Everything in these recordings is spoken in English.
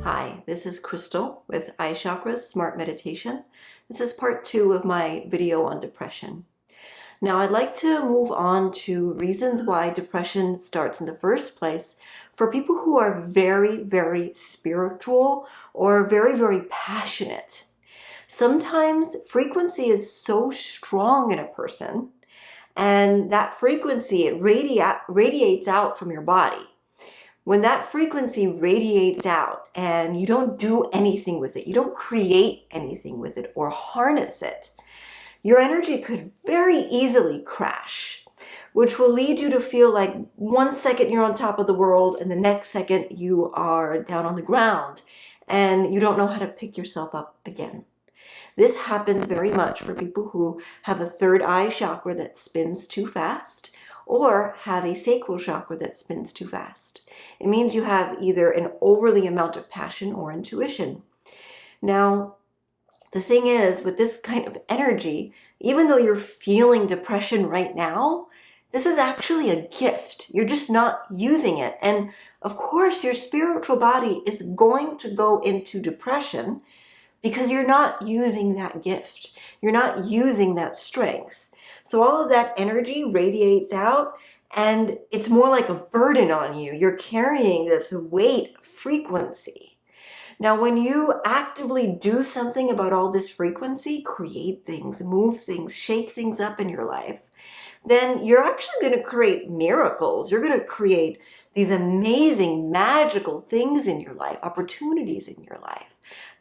Hi, this is Crystal with iChakras Smart Meditation. This is part 2 of my video on depression. Now I'd like to move on to reasons why depression starts in the first place for people who are very, very spiritual or very, very passionate. Sometimes frequency is so strong in a person, and that frequency radiates out from your body. When that frequency radiates out and you don't do anything with it, you don't create anything with it or harness it, your energy could very easily crash, which will lead you to feel like 1 second you're on top of the world and the next second you are down on the ground and you don't know how to pick yourself up again. This happens very much for people who have a third eye chakra that spins too fast or have a sacral chakra that spins too fast. It means you have either an overly amount of passion or intuition. Now, the thing is, with this kind of energy, even though you're feeling depression right now, this is actually a gift. You're just not using it. And of course, your spiritual body is going to go into depression because you're not using that gift. You're not using that strength. So all of that energy radiates out and it's more like a burden on you. You're carrying this weight frequency. Now, when you actively do something about all this frequency, create things, move things, shake things up in your life, then you're actually going to create miracles. You're going to create these amazing, magical things in your life, opportunities in your life.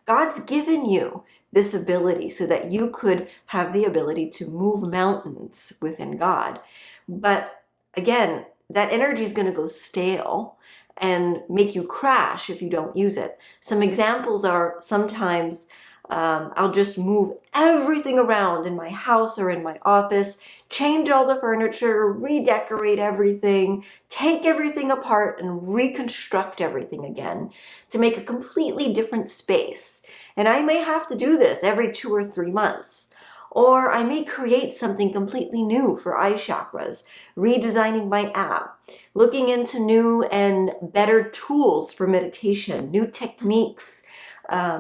God's given you this ability so that you could have the ability to move mountains within God. But again, that energy is going to go stale and make you crash if you don't use it. Some examples are sometimes I'll just move everything around in my house or in my office, change all the furniture, redecorate everything, take everything apart and reconstruct everything again to make a completely different space. And I may have to do this every 2 or 3 months. Or I may create something completely new for iChakras, redesigning my app, looking into new and better tools for meditation, new techniques,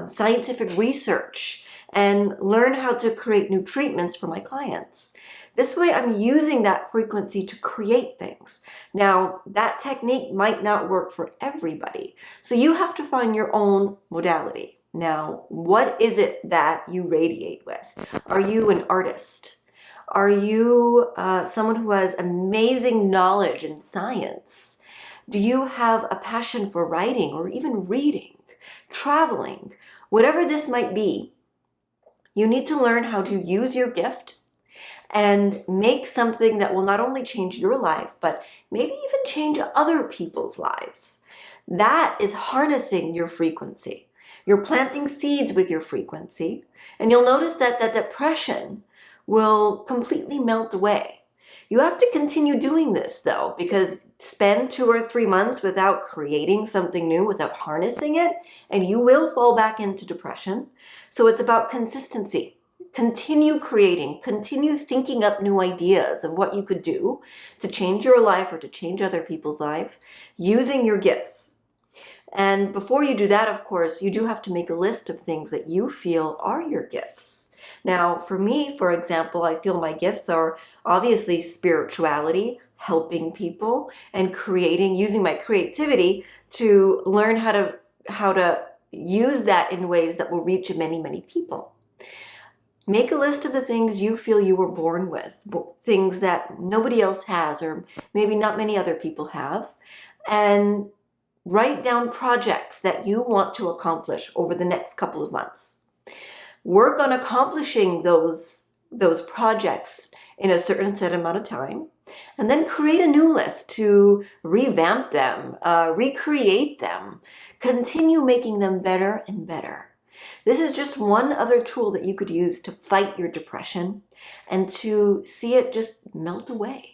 scientific research, and learn how to create new treatments for my clients. This way I'm using that frequency to create things. Now, that technique might not work for everybody, so you have to find your own modality. Now, what is it that you radiate with? Are you an artist? Are you someone who has amazing knowledge in science? Do you have a passion for writing or even reading, traveling? Whatever this might be, you need to learn how to use your gift and make something that will not only change your life, but maybe even change other people's lives. That is harnessing your frequency. You're planting seeds with your frequency, and you'll notice that that depression will completely melt away. You have to continue doing this though, because spend 2 or 3 months without creating something new, without harnessing it, and you will fall back into depression. So it's about consistency. Continue creating, continue thinking up new ideas of what you could do to change your life or to change other people's life using your gifts. And before you do that, of course, you do have to make a list of things that you feel are your gifts. Now, for me, for example, I feel my gifts are obviously spirituality, helping people, and creating, using my creativity to learn how to use that in ways that will reach many, many people. Make a list of the things you feel you were born with, things that nobody else has, or maybe not many other people have, and write down projects that you want to accomplish over the next couple of months. Work on accomplishing those projects in a certain set amount of time, and then create a new list to revamp them, recreate them, continue making them better and better. This is just one other tool that you could use to fight your depression and to see it just melt away.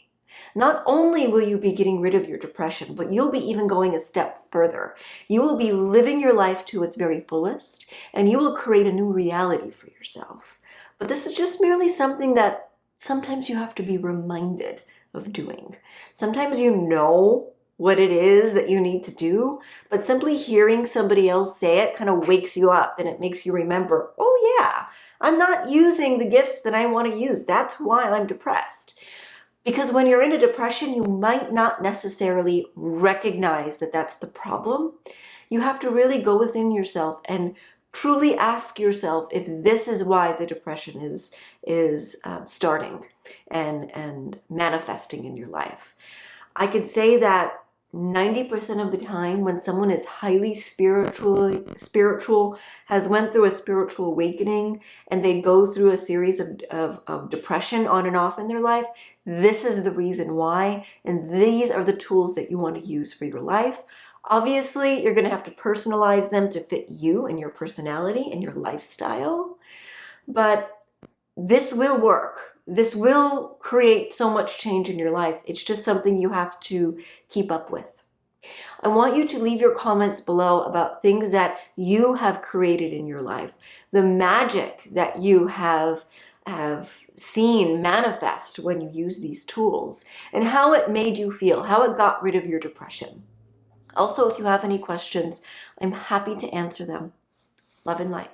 Not only will you be getting rid of your depression, but you'll be even going a step further. You will be living your life to its very fullest, and you will create a new reality for yourself. But this is just merely something that sometimes you have to be reminded of doing. Sometimes you know what it is that you need to do, but simply hearing somebody else say it kind of wakes you up and it makes you remember, oh yeah, I'm not using the gifts that I want to use. That's why I'm depressed. Because when you're in a depression, you might not necessarily recognize that that's the problem. You have to really go within yourself and truly ask yourself if this is why the depression is starting and manifesting in your life. I could say that 90% of the time when someone is highly spiritual, has went through a spiritual awakening, and they go through a series of depression on and off in their life, this is the reason why, and these are the tools that you want to use for your life. Obviously, you're going to have to personalize them to fit you and your personality and your lifestyle, but this will work. This will create so much change in your life. It's just something you have to keep up with. I want you to leave your comments below about things that you have created in your life, the magic that you have seen manifest when you use these tools, and how it made you feel, how it got rid of your depression. Also, if you have any questions, I'm happy to answer them. Love and light.